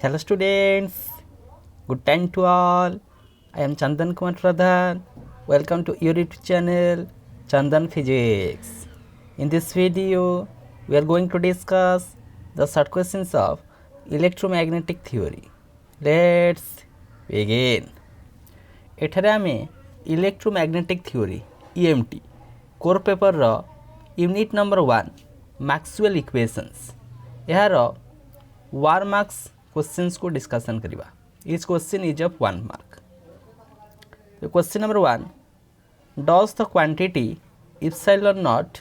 Hello students, good time to all. I am Chandan Kumar Pradhan. Welcome to your YouTube channel Chandan Physics. In this video, we are going to discuss the short questions of electromagnetic theory. Let's begin. एठारे आमे electromagnetic theory EMT core paper रो unit number 1 Maxwell equations यार 1 marks questions को discussion करिबा. Each question is of 1 mark. The question number 1, does the quantity epsilon naught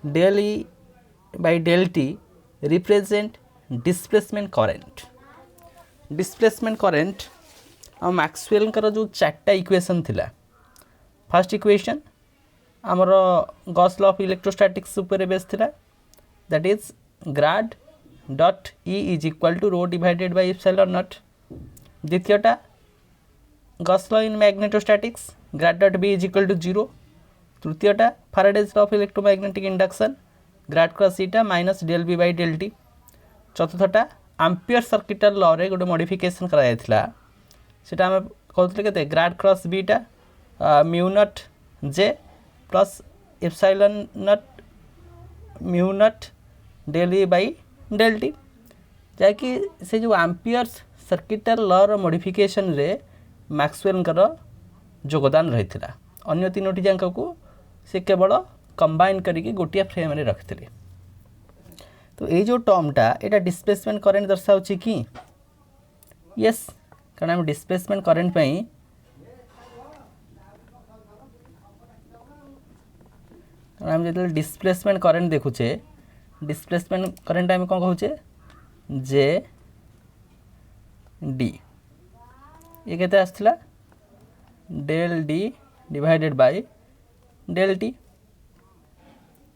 del E by del T represent displacement current? Displacement current और Maxwell कर जो चार्टा equation थिला. First equation आमर Gauss law of electrostatics ऊपर base थिला, that is grad dot E is equal to rho divided by epsilon naught. द्वितीयटा Gauss law in magnetostatics, grad dot B is equal to 0. तृतीयटा Faraday's law of electromagnetic induction, grad cross ईटा minus del B by del t. चतुर्थटा Ampere circuital law रे गोटे modification करा जायथिला, सेटा आम कहते के grad cross beta mu naught J plus epsilon naught mu naught del E by del T, जहाँकि से जो एम्पियर सर्किटल लॉ रो मॉडिफिकेशन रे मैक्सवेल कर योगदान रही था. अन्य तीनोटी जाक को से केवल कंबाइन करके गोटिया फ्रेम रे रखिले. तो ये जो टर्मटा एटा डिस्प्लेसमेंट करेंट दर्शाउची कि यस, कारण आम डिस्प्लेसमेंट करेंट पई आम जो डिस्प्लेसमेंट करेंट देखुचे, डिस्प्लेसमेंट करेंट आम कौन कहूचे जे डी. ये केते आसथिला del D divided by del t.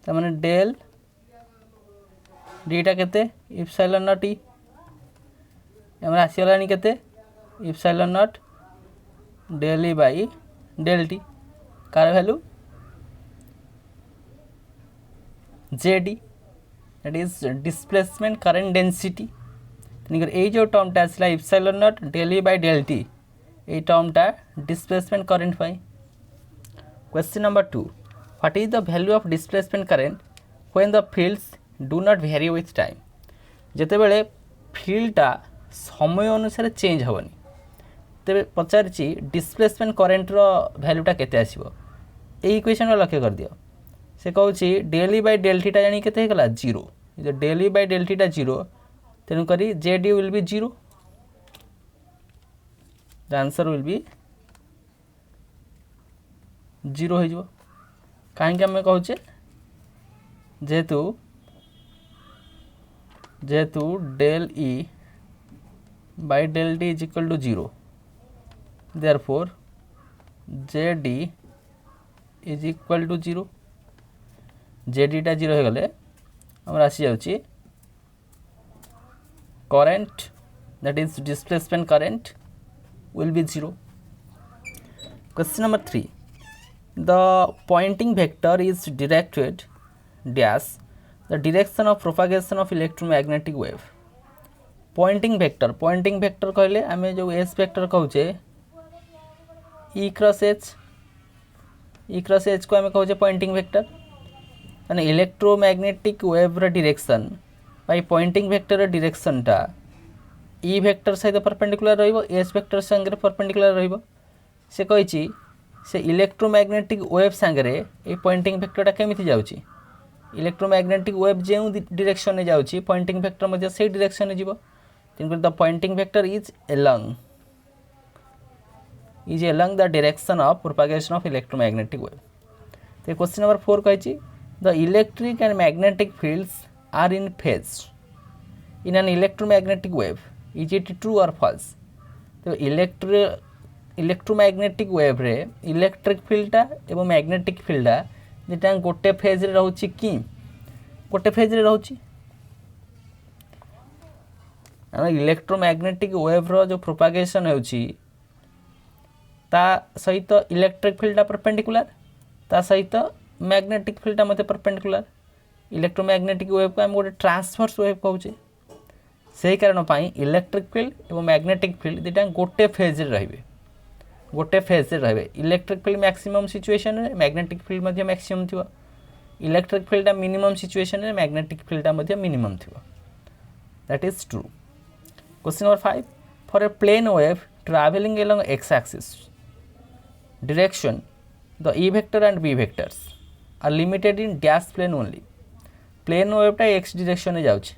त माने डेल डीटा केते एप्सिलॉन नॉट ई. हमरा आसीलानी केते epsilon naught del E by del t. कार value J D, that is displacement current density. ये जो टर्मटा आसला epsilon naught del E by del t, ये टर्मटा डिस्प्लेसमेंट करंट पाई. Question number 2, what is the value of displacement current when the fields do not vary with time? जेते बेले फील्डटा समय अनुसार चेंज होबनी, तेरे पचारची डिस्प्लेसमेंट करंट रो वैल्यूटा केते आसीबो. ए इक्वेशन रो लक्ष्य कर दियो. से कहूँ डेल ई बाय डेल टीटा जानी केते गला 0. जो डेल ई बाय डेल टीटा 0, तेणुक J D will be 0. The answer will be 0 हो. कहीं आम कहचे जेहेतु del E by del t is equal to 0, therefore J D is equal to 0. J डीटा 0 हो गले आम आसी जाउची current, that is displacement current will be 0. Question number 3, the pointing vector is directed dash the direction of propagation of electromagnetic wave. pointing vector कहले आमे जो s vector कहूचे e cross h को आमे कहूचे pointing vector. माने electromagnetic wave रा direction by Poynting vector रा direction टा E vector सहित परपेंडिकुलर रहिबो, एस वेक्टर संगे परपेंडिकुलर रहिबो. से कहिची से इलेक्ट्रोमैग्नेटिक वेव संगे ए पॉइंटिंग वेक्टरटा केमिति जाउची, इलेक्ट्रोमैग्नेटिक वेव जेउ डायरेक्शन में जाउची पॉइंटिंग वेक्टर मध्ये से डायरेक्शन में जिवो. तिनकर the Poynting vector is along the direction of propagation of electromagnetic wave. तो क्वेश्चन नंबर 4 कहिची the electric and magnetic fields are in phase in an electromagnetic wave, is it true or false? तो electromagnetic wave रे electric फील्डटा एवं magnetic फील्डटा जेटा गोटे phase रे रहउची कि गोटे phase रे रहउची. इलेक्ट्रोमैग्नेटिक वेव रो जो प्रोपगेशन होउची ता सहित इलेक्ट्रिक फील्डटा परपेंडिकुलर, ता सहित मैग्नेटिक फील्डटा मते परपेंडिकुलर. इलेक्ट्रोमैग्नेटिक वेव को हम गोटे ट्रांसवर्स वेव कहूचे, से कारण इलेक्ट्रिक फील्ड और मैग्नेटिक फील्ड दुटा गोटे फेज रे गोटे फेज रे इलेक्ट्रिक फील्ड मैक्सिमम सिचुएशन रे मैग्नेटिक फील्ड मध्य मैक्सिमम थी इलेक्ट्रिक फील्ड मिनिमम सिचुएशन रे मैग्नेटिक फील्ड मध्य मिनिमम थी that is true. Question number 5 for a plane wave travelling along x axis direction the e vector and b vectors are limited in dash plane only plane वेवटा x direction में जाउछ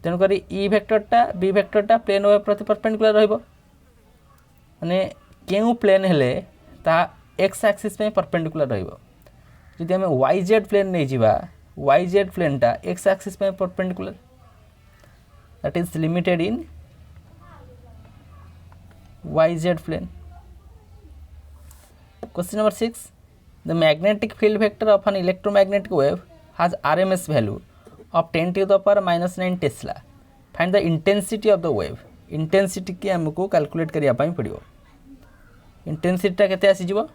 तेणुक e वेक्टरटा b वेक्टरटा plane wave प्रति perpendicular रहिबो माने केउ प्लेन हेले ता x एक्सिस में परपेंडिकुलर रहिबो जदि हम yz प्लेन नै जिबा yz प्लेनटा x एक्सिस में perpendicular that is limited in yz plane। Question number 6 the magnetic field vector of an electromagnetic wave has RMS value of 10 to the power -9 Tesla find the intensity of the wave intensity की हमको calculate करिया पई पड़ियो intensity टा केते आसी जिवो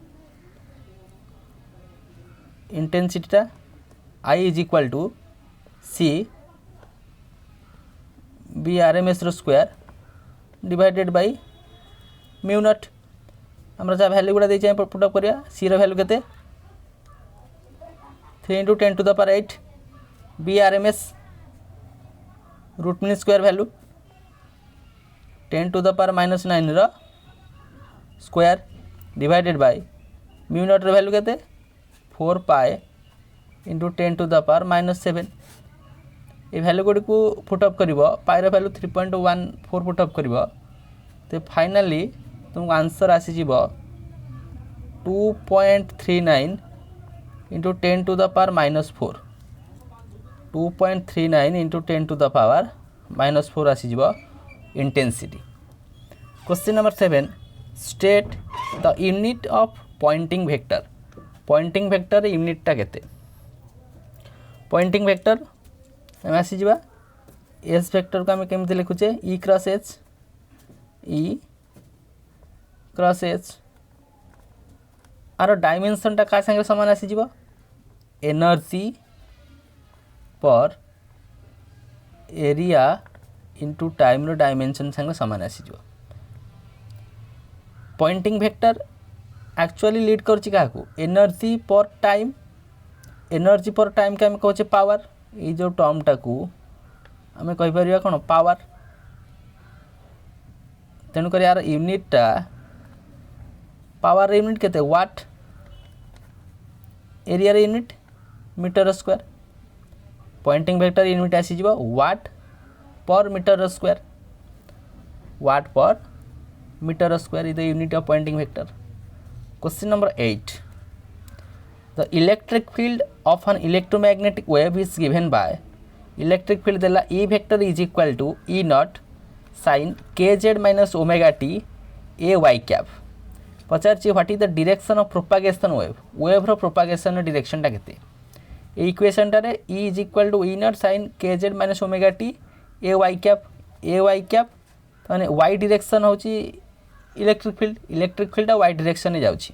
intensity टा I is equal to C B RMS रो square divided by mu naught हमरा जा वैल्यू गुडा देछे पुट अप करिया सी रो वैल्यू केते 3 * 10 to the power 8 B RMS root mean square value 10 to the power -9 रो square divided by mu naught रो value केते 4 pi into 10 to the power -7 ए वैल्यू गुडी को पुट अप करिवो पाई रो वैल्यू 3.14 पुट अप करिवो तो फाइनली तुमको आंसर आसी जीवो 2.39 into 10 to the power -4 2.39 into 10 to the power -4 आसी जीवो intensity. Question number 7 state the unit of Poynting vector unit टा केते पॉइंटिंग वेक्टर हम आसी जीवा एस वेक्टर को हम केमते लिखुचे ई क्रॉस एच आर डायमेंशन टा का संगे समान आसी जीवा एनर्जी पर एरिया इंटू टाइम रो डायमेंशन संगे समान आसी जीवा पॉइंटिंग वेक्टर एक्चुअली लीड करछि काकू एनर्जी पर टाइम के हम कहचे पावर ये जो टर्म टाकू आम कहि परिया कोन पावर तेणुक यार यूनिटा पावर यूनिट केते watt area unit metre square Poynting vector unit आसी जीवा watt per metre square is the unit of Poynting vector. Question number 8 the electric field of an electromagnetic wave is given by electric field देला E vector is equal to E naught sin kz minus omega t a y cap पचारछि what is the direction of propagation wave रो propagation direction टा केते ए equation टा रे E is equal to E naught sin kz minus omega t a y cap माने y direction होची electric field y direction में जाउछि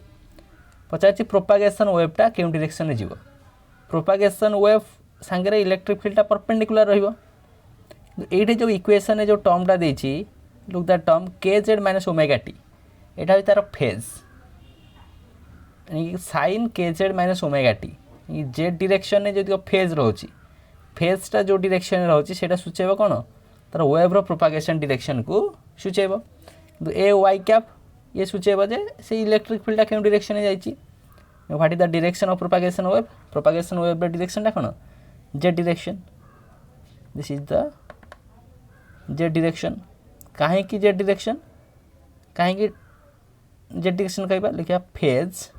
पचारछि प्रोपागेशन वेवटा केउ डायरेक्शन में जीवो प्रोपागेशन वेव संगे इलेक्ट्रिक फील्डटा परपेंडिकुलर रहिबो एठी जो इक्वेशन जो टर्मटा देछि look that term kz minus omega t एटा भी तार फेज यानी sin kz minus omega t z direction में जदि फेज रहउछि फेजटा जो डायरेक्शन में रहउछि सेटा सूचेबो कोन तार वेव रो प्रोपागेशन डायरेक्शन को सूचेबो किंतु ए y कैप ये सूचेबो जे से इलेक्ट्रिक फील्डटा केउ डायरेक्शन में जाइछि what is the direction of propagation wave direction टा कोन z direction this is the z direction काहे की z डायरेक्शन कहबा लिखा phase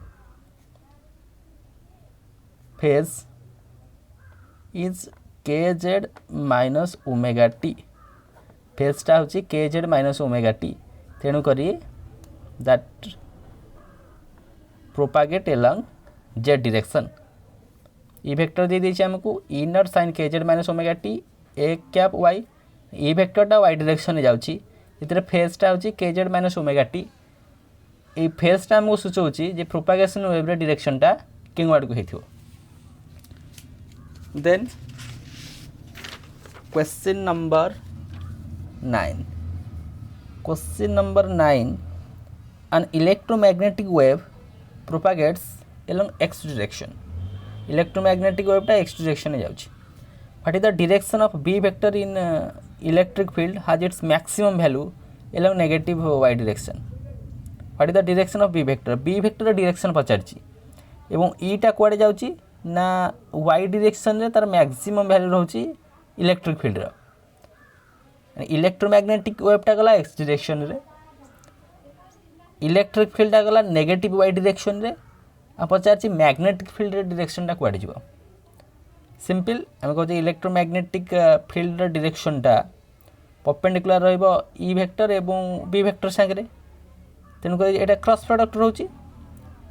is kz minus omega t फेजटा होची kz minus omega t तेणु करी that propagate along z direction E vector दे देछि हमको e naught sin kz minus omega t a cap y E वेक्टरटा y डायरेक्शन में जाउची इतरे फेजटा होची kz minus omega t ए फेजटा हमको सूचौची जे प्रोपागेशन वेव रे डायरेक्शनटा किंग वार्ड को हेथियो then question number 9. Question number 9. An electromagnetic wave propagates along x direction. Electromagnetic wave टा x direction में जाउछि. What is the direction of B vector in electric field has its maximum value along negative y direction. What is the direction of B vector? B vector direction पचारछि एवं E टा कुआडे जाउछि ना y direction रे तार maximum value रहउछि electric field रो. Electromagnetic वेवटा गला x direction रे, electric फील्डटा गला negative Y direction रे. आ पचारछि magnetic field रे डायरेक्शनटा कुआडे जिवो. सिंपल हम कहते इलेक्ट्रोमैग्नेटिक फील्ड रे डायरेक्शनटा परपेंडिकुलर रहइबो ई वेक्टर एवं बी वेक्टर संगे. तेनु कहि एटा क्रॉस प्रोडक्ट रहउछि.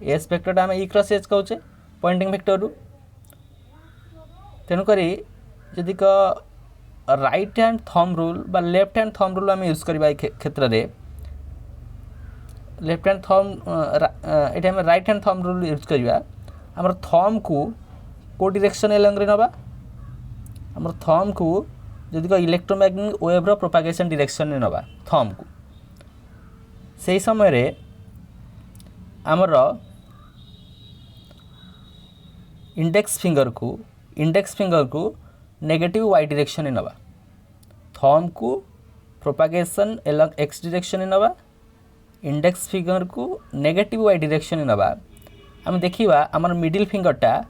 एस वेक्टरटा हम ई क्रॉस एच कहउछे पॉइंटिंग वेक्टर रु. तेनु करि यदि क राइट हैंड थंब रूल बा लेफ्ट हैंड थंब रूल आम यूज करबा क्षेत्र रे. लेफ्ट हैंड थंब एटा हम right hand thumb rule use करबा. हमर थंब को डायरेक्शन एलंग रे नबा. हमर थंब को जदि क इलेक्ट्रोमैग्नेटिक वेव रो प्रोपगेशन डायरेक्शन रे नबा थंब को, सेही समय रे हमर इंडेक्स फिंगर को नेगेटिव वाई डायरेक्शन में नवा. थंब को प्रोपगेशन एलंग एक्स डायरेक्शन में नवा, इंडेक्स फिंगर को नेगेटिव वाई डायरेक्शन में नवा. आम देखिबा हमर मिडिल फिंगरटा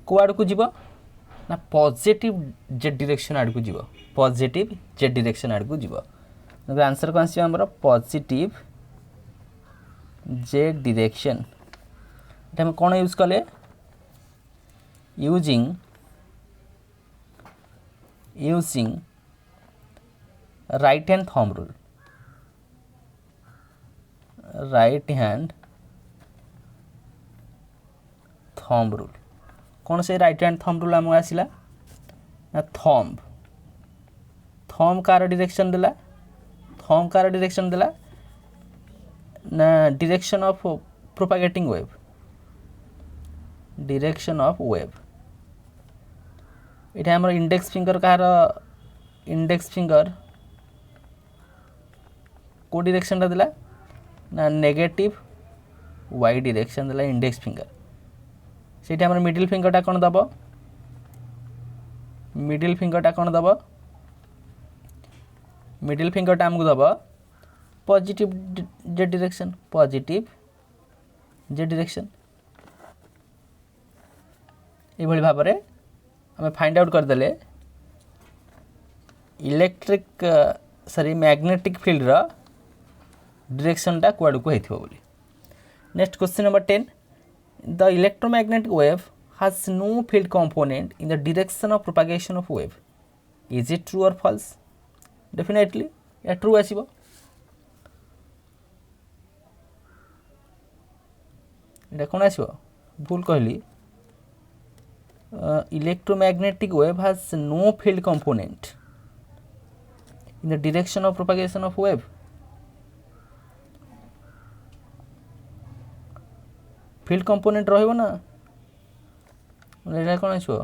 कुआड को जीवो ना पॉजिटिव जेड डायरेक्शन आड़ को जीवो. पॉजिटिव जेड डायरेक्शन आड़ को जीवो. तो आंसर कौन सी हमर पॉजिटिव जेड डायरेक्शन. एटा हम कोन यूज कले using right hand thumb rule. right hand thumb rule कौन से right hand thumb rule आम आसला ना थंब कार डायरेक्शन देला. थंब कार डायरेक्शन देला ना direction of propagating wave. Direction of wave इटा हमर index finger car index finger को डायरेक्शन देला ना नेगेटिव वाई डायरेक्शन देला इंडेक्स फिंगर. सेटा हमर मिडिल फिंगरटा कोन दबो. मिडिल फिंगरटा कोन दबो. मिडिल फिंगरटा हमकु दबो positive Z direction. Positive Z direction ए भली भाव रे हमें फाइंड आउट करदेले इलेक्ट्रिक मैग्नेटिक फील्ड रा डायरेक्शनटा कुआड को हेथिबो बोली. Next question number 10. The electromagnetic wave has no field component in the direction of propagation of wave. Is it true or false? Definitely या ट्रू आसीबो. एटा कोन आसीबो? भूल कहली. Electromagnetic wave has no field component in the direction of propagation of wave. field component रहिबो ना. एटा कोन आछो?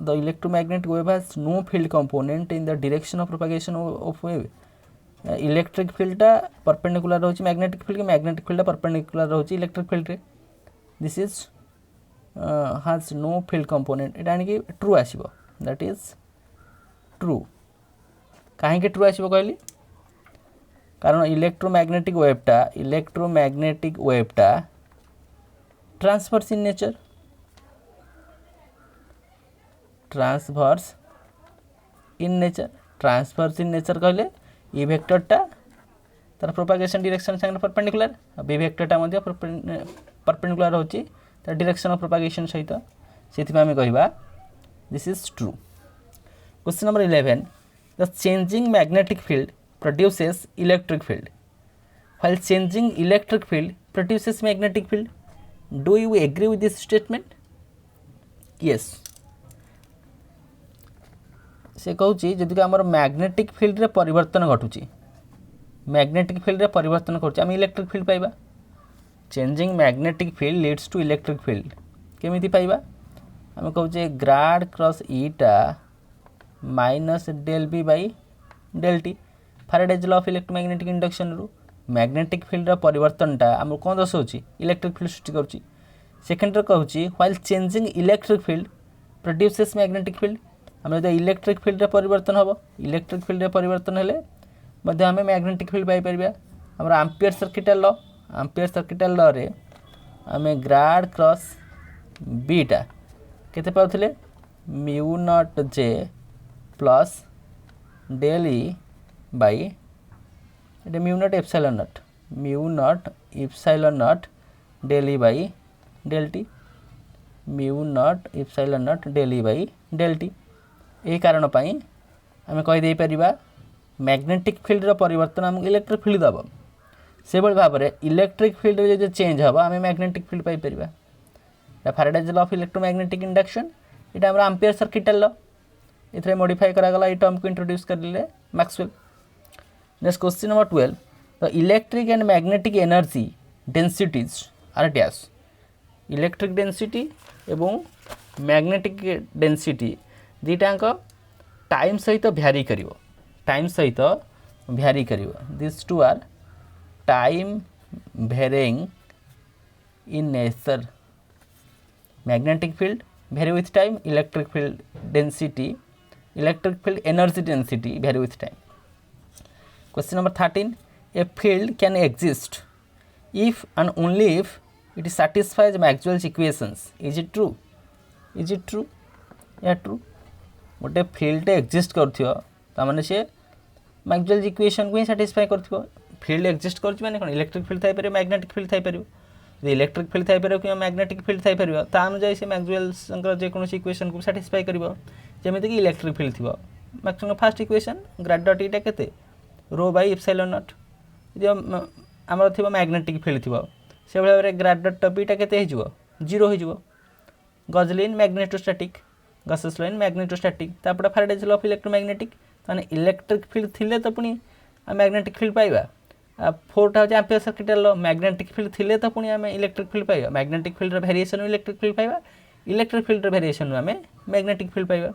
The electromagnetic wave has no field component in the direction of propagation of wave. Electric field टा perpendicular रहउछि magnetic field के, magnetic field टा perpendicular रहउछि electric field रे. This is has no field component. एटा यानी कि ट्रू आसीबो. That is true. काहे के ट्रू आसीबो कहली? कारण इलेक्ट्रोमैग्नेटिक वेवटा transverse in nature. Transverse in nature कहले ई वेक्टरटा तार प्रोपगेशन डायरेक्शन संगे परपेंडिकुलर, बी वेक्टरटा मध्ये परपेंडिकुलर होची the direction of propagation सहित. सेथिबा हम कहिबा this is true. Question number 11. The changing magnetic field produces electric field, while changing electric field produces magnetic field. Do you agree with this statement? Yes. से कहूची जदि हमर magnetic field रे परिवर्तन घटुची, magnetic field रे परिवर्तन करछि हम इलेक्ट्रिक फील्ड पाइबा. Changing magnetic field leads to electric field केमिति पाइबा आम कहे ग्राड क्रॉस ईटा minus del B by del t Faraday's law of electromagnetic induction रु मैग्नेटिक फील्ड परिवर्तनटा आम कौन दर्शाऊँ इलेक्ट्रिक फील्ड सृष्टि करुच्ची सेकेंड कहूँ while changing electric field produces magnetic field आम जो इलेक्ट्रिक फील्ड परिवर्तन हम इलेक्ट्रिक फील्ड परिवर्तन हेले आम मैग्नेटिक फील्ड पाइपर आम आम्पियर सर्किटल लॉ रे आम ग्राड क्रॉस बीटा केते पाउथिले mu naught J plus del E by ये mu naught epsilon naught del E by del t mu naught epsilon naught del E by del t यही कारण पाई आम कहीदे पारिबा मैग्नेटिक फील्ड परिवर्तन आमको इलेक्ट्रिक फील्ड दब से भाव में इलेक्ट्रिक फील्ड जो चेंज हम आम मैग्नेटिक फील्ड पाइपर Faraday's law of electromagnetic induction ये आम आम्पियर सर्किटल लॉ ये मॉडिफाई करागला ये टर्म को इंट्रोड्यूस करले Maxwell. Next question number 12 the electric and magnetic energy densities are dash electric density एवं मैग्नेटिक डेंसिटी दुईटाक टाइम सहित भ्यारी कर this two are time varying in nature magnetic field vary with time electric field density electric field energy density vary with time question number 13 a field can exist if and only if it satisfies Maxwell's equations is it true या true गोटे field exist कर से Maxwell equation को ही satisfy कर field exist कर electric field थाई magnetic field थाई इलेक्ट्रिक फील्ड थाई कि मैग्नेटिक फील्ड थाई ता अनुजाई से मैक्सवेल्स जेकोसी इक्वेशन को साटिस्फाई कर जमीक इलेक्ट्रिक फील्ड थी Maxwell first equation grad dot इटा केते रो बाई एप्सिलॉन नॉट जो आमर थी मैग्नेटिक फील्ड थी से भाव में ग्रेड डॉट बीटा केते हो जीरो हो गजलिन मैग्नेटोस्टैटिक गसेस लाइन मैग्नेटोस्टैटिक तापर फैराडेज लॉ ऑफ इलेक्ट्रोमैग्नेटिक ताने इलेक्ट्रिक फील्ड थिले तो पुणी मैग्नेटिक फील्ड पाइबा फोरटा हूँ Ampere circuital law magnetic field थिले तो पुणी आम इलेक्ट्रिक फील्ड पाइबा magnetic field variation electric field पाइबा इलेक्ट्रिक फील्ड वेरिएशन आम मैग्नेटिक फील्ड पाइबा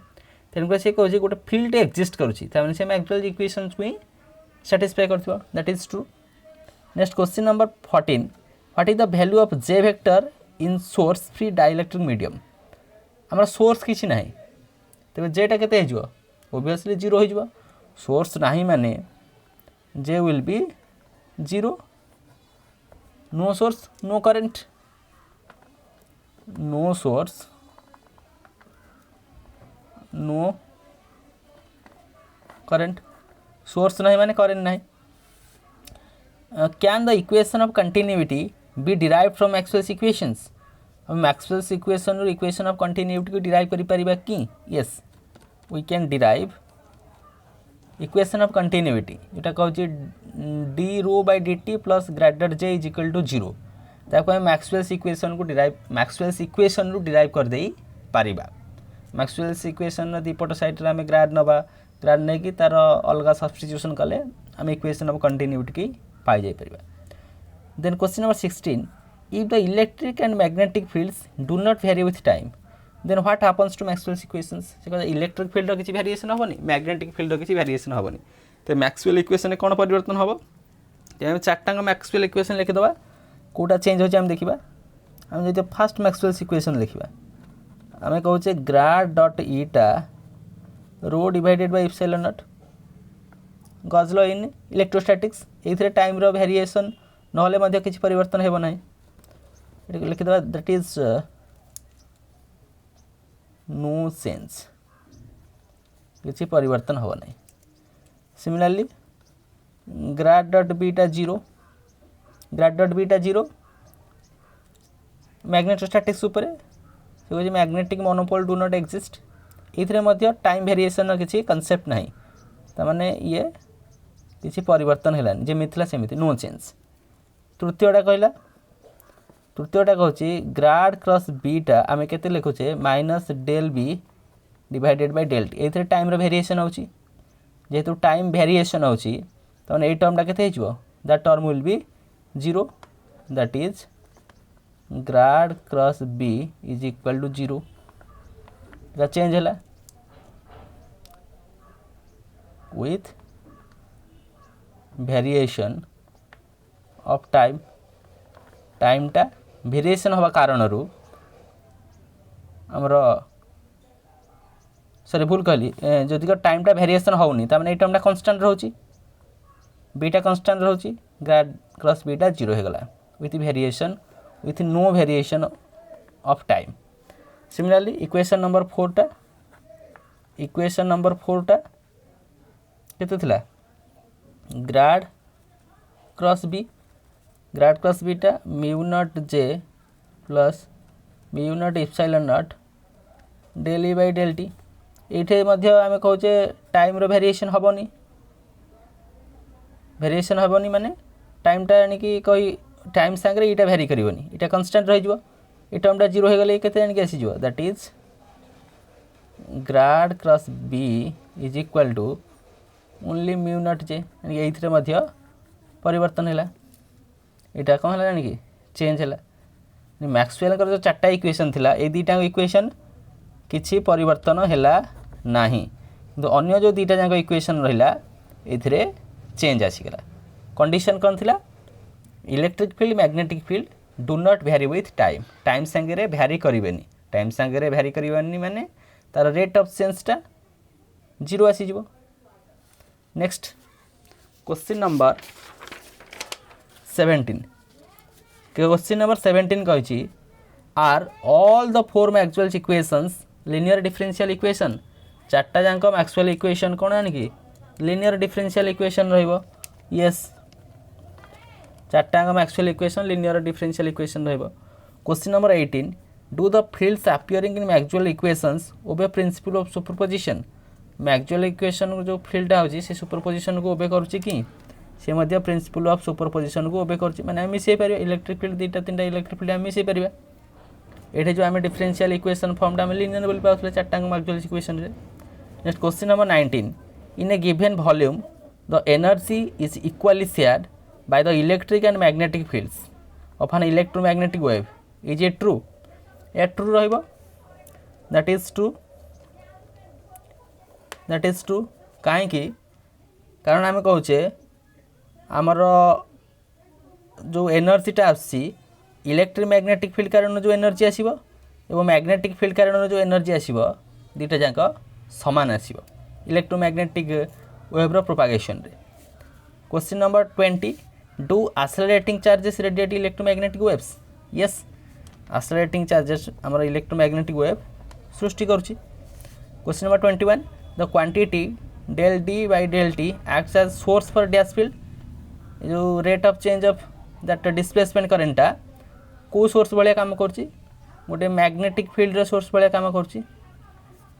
तेणुक से कहे गोटे फील्ड एक्जिस्ट करुँचे से मैक्सवेल इक्वेशंस को ही साटिस्फाई कर that is true. Next question number 14 what is the value of J vector in source free dielectric medium आम सोर्स किसी ना तेज जेटा केते हो ओबियसली जीरो हो सोर्स नहीं माने J will be zero no source no current no source no current source नहीं माने करेंट नहीं can the equation of continuity be derived from Maxwell's equations हम मैक्सवेल्स इक्वेशन ऑफ कंटिन्यूटी को derive करि परिबा कि yes we can derive equation of continuity जोटा कहूँ d rho by d t plus grad J is equal to zero ताको हम Maxwell's equation को डिराइव कर दे पारिबा मैक्सवेल्स इक्वेशन दीपट साइड आम ग्राड नवा ग्राड नहीं कि तार अलग सब्स्टिट्यूशन कले आम इक्वेशन ऑफ कंटिन्यूटी की पाई जाई परिबा। Then question number 16 if the electric and magnetic fields do not vary with time then what happens to Maxwell's equations से कहता इलेक्ट्रिक फील्ड किसी वेरिएशन हेनी मैग्नेटिक फील्ड किसी वेरिएशन हेनी तो मैक्सवेल इक्वेशन कौन परिवर्तन हम तो चार्टा मैक्सवेल इक्वेशन लिखिदेवा कौटा चेंज होम देखा आम जो फास्ट मैक्सवेल्स इक्वेशन लिखा आम कहे ग्राड डॉट ईटा rho divided by epsilon naught Gauss law in electrostatics ये टाइम रो वेरिएशन ना किसी परिवर्तन हो ना लिखिदेवा दैट इज नो सेंस किसी परिवर्तन हो ना similarly grad dot beta zero magnetostatics उपर magnetic monopole do not exist ये टाइम वेरिएशन किसी कॉन्सेप्ट ना ताने ये किसी परिवर्तन है जमी सेमती नो चेंज। तृतीयटा कहूँ ग्राड क्रॉस बीटा आम के लिखुचे minus del B divided by del t ये टाइम वेरिएशन होची जेहेतु टाइम वेरिएशन होची तो ये टर्मटा केते हो that term will be zero that is grad cross B is equal to zero एटा चेंज है विथ वेरिएशन ऑफ टाइमटा वेरिएशन हवा कारण आमर सॉरी भूल कहली जदि टाइमटा वेरिएशन होनी ताने टर्मटा कन्स्टांट रोची बीटा कन्स्टांट रोची ग्रेड क्रॉस बीटा 0 हो गला with variation with no variation of time. Similarly equation number 4 टा केते थिला grad cross beta mu naught J plus mu naught epsilon naught del E by del t. ये आम कहे टाइम वेरिएशन हेबनी माने टाइमटा आनिकी कही टाइम सांगे यहाँ भेरी करनी यहाँ कन्स्टांट रही ये टर्मटा 0 हो गले केते आनिकी आसीज that is grad cross B is equal to only mu naught J ये परिवर्तन है यहाँ कौन है कि चेंज है मैक्सवेल जो 4टा इक्वेशन थिला ए दुईटा इक्वेशन किछि परिवर्तन है ना किंतु अन्य जो दुईटा जाक इक्वेशन रहा ये चेंज आसीगला। कंडीशन कौन थिला electric field magnetic field do not vary with time सांगे भैरी करेनि टाइम सांगे भैरी करेनि माने तार रेट ऑफ चेंजटा 0 आसीज। नेक्स्ट क्वेश्चन नंबर 17 कही are all the 4 Maxwell's equations linear differential equation 4टा जाक मैक्सवेल इक्वेशन कौन आने कि लिनियर डिफरेंशियल इक्वेशन रहिबो यस 4टा Maxwell equation linear differential equation रहिबो। Question number 18 do the fields appearing in Maxwell equations ओबे principle of superposition Maxwell equation जो फील्डटा होची से सुपरपोजिशन को ओबे करूची कि से मध्य प्रिंसिपल ऑफ सुपरपोजिशन को ओबे करूची माने हम मिसई परिबा इलेक्ट्रिक फील्ड दुईटा तीनटा इलेक्ट्रिक फील्ड हम मिसई परिबा एठे जो आम डिफरेंशियल इक्वेशन फॉर्मटा आम लिनियर बोली पाउथले 4टा मैक्सवेल इक्वेशन रे। Next question number 19 in A given volume the energy is equally shared by the electric and magnetic fields of an electromagnetic wave is it true या true रहिबो that is true काहे कि कारण आम कहूचे आमर जो एनर्जीटा आसी इलेक्ट्रिक मैग्नेटिक फील्ड कारण जो एनर्जी आसीबो एवं मैग्नेटिक फील्ड कारण जो एनर्जी आसीबो दुईटा जाक समान आसीबो इलेक्ट्रोमैग्नेटिक वेव रो प्रोपागेशन रे। Question number 20 do accelerating charges radiate electromagnetic waves yes accelerating charges आमर इलेक्ट्रोमैग्नेटिक वेव सृष्टि करुच्ची। Question number 21 the quantity del D by del T acts as source for dash field जो rate of change of that displacement करेंटा को source भाया काम करुच्ची गोटे magnetic field source भाया काम करुच्ची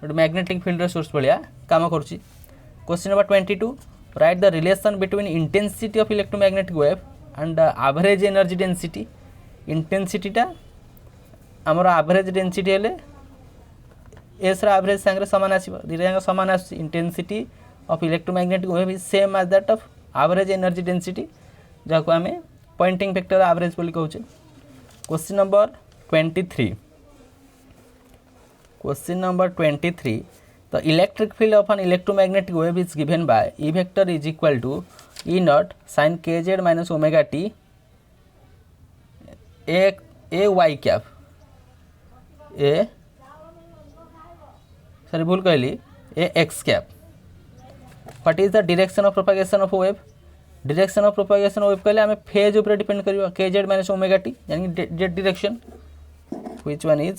गोटे मैग्नेटिक फील्ड सोर्स भाया काम करुच्ची। Question number 22 write the relation between intensity of electromagnetic wave and average energy density इंटेंसिटीटा आमर एवरेज डेंसिटी हेले एस एवरेज सांगे सामान आसो दुईटा सामान आस intensity of electromagnetic wave is same as that of average energy density जहाँ आम पॉइंटिंग फैक्टर एवरेज बोली कहूचे। Question number 23 the electric field of an electromagnetic wave is given by E vector is equal to E naught sin kz minus omega t a y cap a sorry भूल कहली a x cap। what is the direction of propagation of wave direction of propagation of wave कहले आम phase ऊपर depend करबा kz minus omega t यानी z direction which one is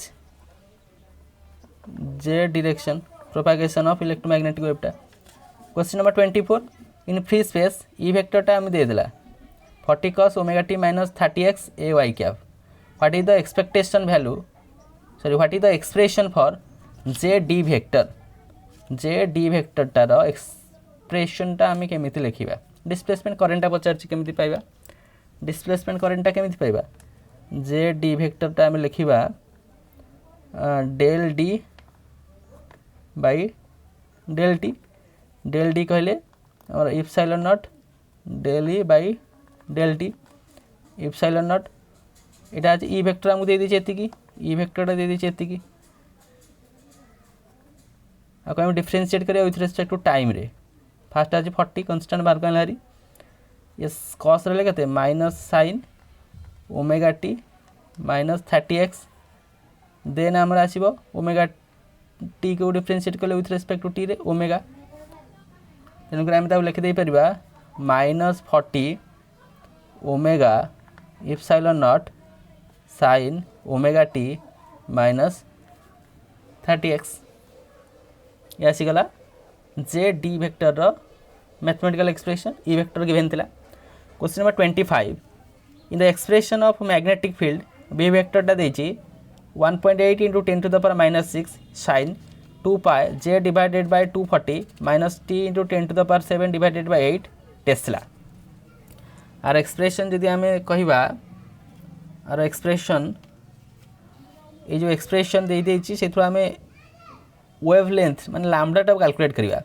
z direction propagation of electromagnetic वेवटा। Question number 24 in free space E वेक्टरटा आम देदेला 40 cos omega T minus 30x A Y cap what is the expectation value sorry what is the expression for J D वेक्टरटार एक्सप्रेशनटा आम केमी लिखा displacement करेंटा पचार केमी पाइबा डिस्प्लेसमेंट करेंटा केमी पाइबा जे डी वेक्टरटा आम लिखा del D by del T कहले और epsilon naught del E by del T epsilon naught यहाँ ई वेक्टर आमको दे दीजिए एतिकी ई वेक्टरटा दे दीजिए एतिकी आपको आम डिफरेनसीएट करिया विथ रेस्पेक्ट टू टाइम रे फास्ट आज 40 कन्स्टांट बाहर कला हारी ये कस रहा के minus sine omega T minus 30x then आमर आसो ओमेगा टी को डिफरेनसीएट कले विथ रेस्पेक्ट टू टी रे ओमेगा तेणुक आम लिखिदे पार minus 40 omega epsilon not sine omega T minus 30x ये आसीगला जे डी वेक्टर रो mathematical expression E vector given थिला। Question number 25 in the expression of magnetic field B vector टा देछि 1.8 into 10 to the power minus 6 sine 2 pi z divided by 240 minus T into 10 to the power 7 divided by 8 tesla आर expression जदि आम कहवा are expression ये जो expression दे देछि सेथु आम वेव लेंथ माने लैम्बडा टा कैलकुलेट करवा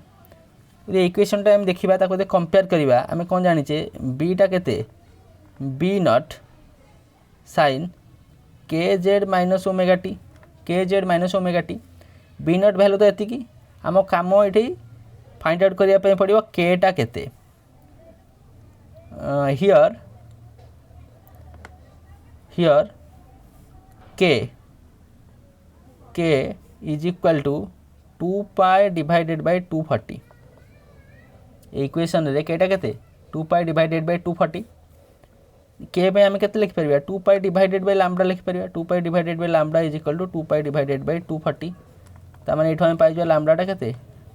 इक्वेशन टा देखा ताको कंपेयर करवा आम कौन जाने बी टा केते B naught sine K Z minus omega T B naught value तो एतिकी आम काम ये फाइंड आउट करने पड़ो के टा केते here K is equal to 2 pi divided by 240 equation रे केटा केते 2 पाई डिवाइडेड बाय 240 के पे आम केते लिख परबा 2 पाई डिवाइडेड बाय लैम्बडा लिख परबा 2 pi divided by lambda is equal to 2 pi divided by 240 ता माने एठो हम पाइजो लैम्बडा टा केते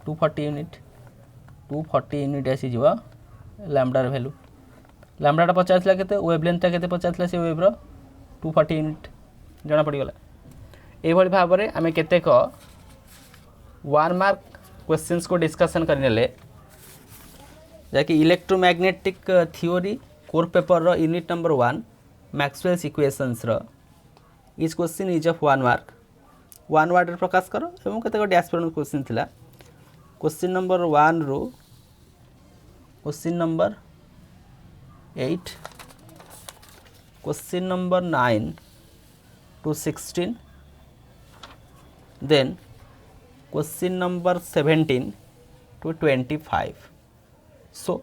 240 यूनिट आसी जीवा लैम्बडा रे वैल्यू लैम्बडा टा 50 ला केते वेवलेंथ टा केते 50 ला से वेव रो 240 यूनिट जाना पड़ी गला ए भली भाव में आम केतेक 1 मार्क क्वेश्चंस को डिस्कशन करने जैकि इलेक्ट्रोमैग्नेटिक थ्योरी कोर पेपर रो यूनिट नंबर 1 मैक्सवेल्स इक्वेशंस रो each question is of 1 mark 1 word प्रकाश करो एवं केतेक डैशबोर्ड क्वेश्चन थिला क्वेश्चन नंबर 1 रो question number 8 question number 9 to 16 then question number 17 to 25. So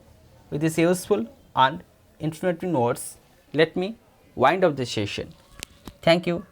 with this useful and informative notes, let me wind up the session. Thank you.